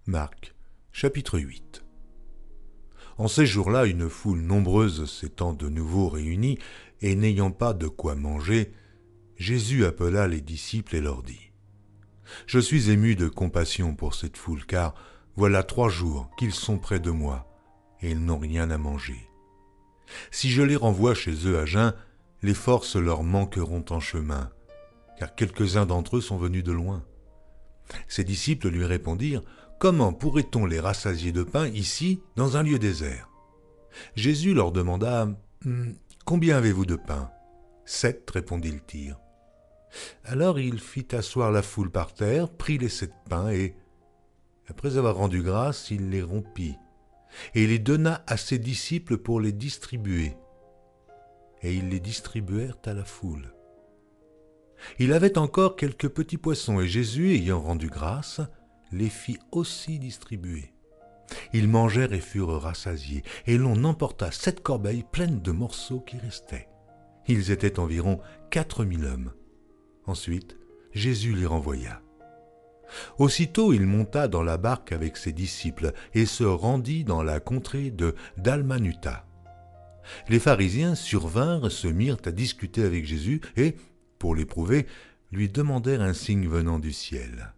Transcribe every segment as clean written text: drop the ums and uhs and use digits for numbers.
Marc, chapitre 8. En ces jours-là, une foule nombreuse s'étant de nouveau réunie, et n'ayant pas de quoi manger, Jésus appela les disciples et leur dit : « Je suis ému de compassion pour cette foule, car voilà 3 jours qu'ils sont près de moi, et ils n'ont rien à manger. Si je les renvoie chez eux à jeun, les forces leur manqueront en chemin, car quelques-uns d'entre eux sont venus de loin. » Ses disciples lui répondirent : « Comment pourrait-on les rassasier de pain ici, dans un lieu désert ?» Jésus leur demanda : « Combien avez-vous de pain ?» 7, répondit-il. Alors il fit asseoir la foule par terre, prit les 7 pains et, après avoir rendu grâce, il les rompit et les donna à ses disciples pour les distribuer. Et ils les distribuèrent à la foule. Il avait encore quelques petits poissons, et Jésus, ayant rendu grâce, les fit aussi distribuer. Ils mangèrent et furent rassasiés, et l'on emporta 7 corbeilles pleines de morceaux qui restaient. Ils étaient environ 4000 hommes. Ensuite, Jésus les renvoya. Aussitôt, il monta dans la barque avec ses disciples et se rendit dans la contrée de Dalmanuta. Les pharisiens survinrent, se mirent à discuter avec Jésus et, pour l'éprouver, lui demandèrent un signe venant du ciel.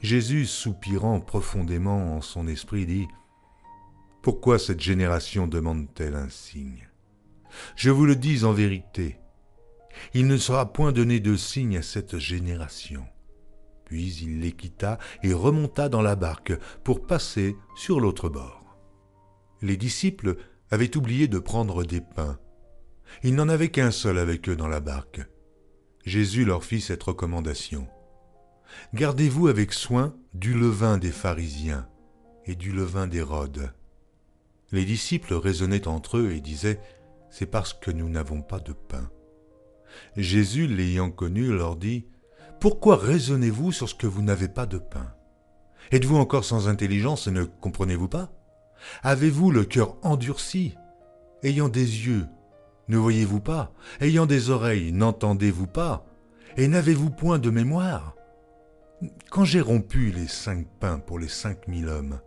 Jésus, soupirant profondément en son esprit, dit : « Pourquoi cette génération demande-t-elle un signe ? Je vous le dis en vérité, il ne sera point donné de signe à cette génération. » Puis il les quitta et remonta dans la barque pour passer sur l'autre bord. Les disciples avaient oublié de prendre des pains. Il n'en avait qu'un seul avec eux dans la barque. Jésus leur fit cette recommandation : « Gardez-vous avec soin du levain des pharisiens et du levain d'Hérode. » Les disciples raisonnaient entre eux et disaient : « C'est parce que nous n'avons pas de pain. » Jésus, l'ayant connu, leur dit : « Pourquoi raisonnez-vous sur ce que vous n'avez pas de pain ? Êtes-vous encore sans intelligence et ne comprenez-vous pas ? Avez-vous le cœur endurci ? Ayant des yeux, ne voyez-vous pas ? Ayant des oreilles, n'entendez-vous pas ? Et n'avez-vous point de mémoire ? Quand j'ai rompu les 5 pains pour les 5000 hommes,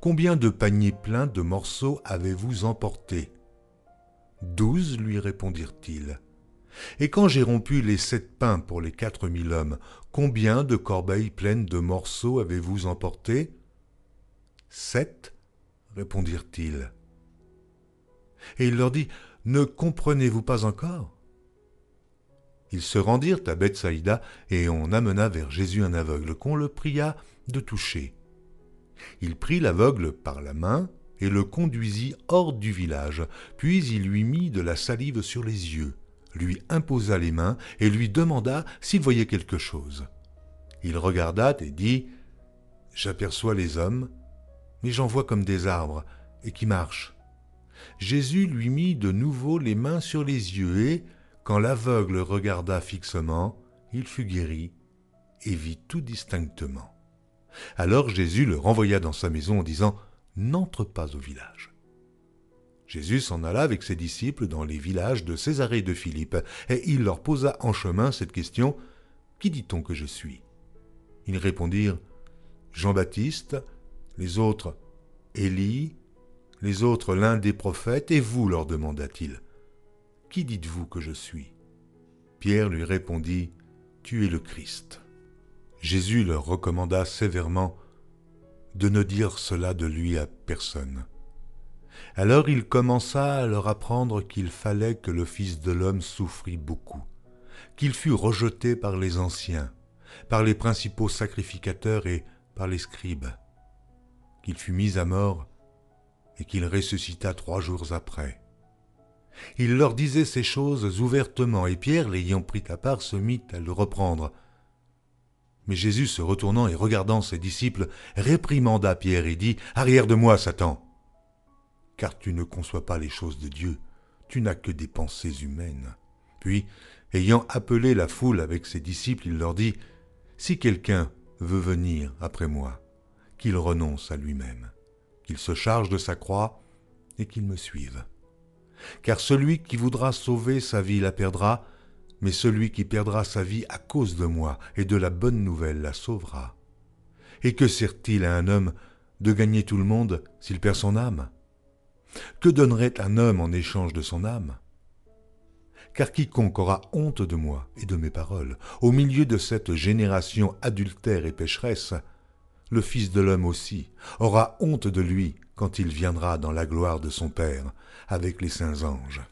combien de paniers pleins de morceaux avez-vous emportés ? 12, lui répondirent-ils. Et quand j'ai rompu les 7 pains pour les 4000 hommes, combien de corbeilles pleines de morceaux avez-vous emportés ? 7, répondirent-ils. Et il leur dit : Ne comprenez-vous pas encore ? Ils se rendirent à Bethsaïda, et on amena vers Jésus un aveugle, qu'on le pria de toucher. Il prit l'aveugle par la main et le conduisit hors du village, puis il lui mit de la salive sur les yeux, lui imposa les mains et lui demanda s'il voyait quelque chose. Il regarda et dit : « J'aperçois les hommes, mais j'en vois comme des arbres, et qui marchent. » Jésus lui mit de nouveau les mains sur les yeux, et, quand l'aveugle regarda fixement, il fut guéri et vit tout distinctement. Alors Jésus le renvoya dans sa maison en disant : « N'entre pas au village. » Jésus s'en alla avec ses disciples dans les villages de Césarée et de Philippe, et il leur posa en chemin cette question : « Qui dit-on que je suis ?» Ils répondirent : « Jean-Baptiste, les autres Élie, les autres l'un des prophètes, et vous, leur demanda-t-il, qui dites-vous que je suis ? Pierre lui répondit : Tu es le Christ. Jésus leur recommanda sévèrement de ne dire cela de lui à personne. Alors il commença à leur apprendre qu'il fallait que le Fils de l'homme souffrit beaucoup, qu'il fût rejeté par les anciens, par les principaux sacrificateurs et par les scribes, qu'il fût mis à mort et qu'il ressuscita 3 jours après. Il leur disait ces choses ouvertement, et Pierre, l'ayant pris à part, se mit à le reprendre. Mais Jésus, se retournant et regardant ses disciples, réprimanda Pierre et dit : « Arrière de moi, Satan ! Car tu ne conçois pas les choses de Dieu, tu n'as que des pensées humaines. » Puis, ayant appelé la foule avec ses disciples, il leur dit : « Si quelqu'un veut venir après moi, qu'il renonce à lui-même, qu'il se charge de sa croix et qu'il me suive. Car celui qui voudra sauver sa vie la perdra, mais celui qui perdra sa vie à cause de moi et de la bonne nouvelle la sauvera. Et que sert-il à un homme de gagner tout le monde s'il perd son âme? Que donnerait un homme en échange de son âme? Car quiconque aura honte de moi et de mes paroles, au milieu de cette génération adultère et pécheresse, le Fils de l'homme aussi aura honte de lui quand il viendra dans la gloire de son Père avec les saints anges.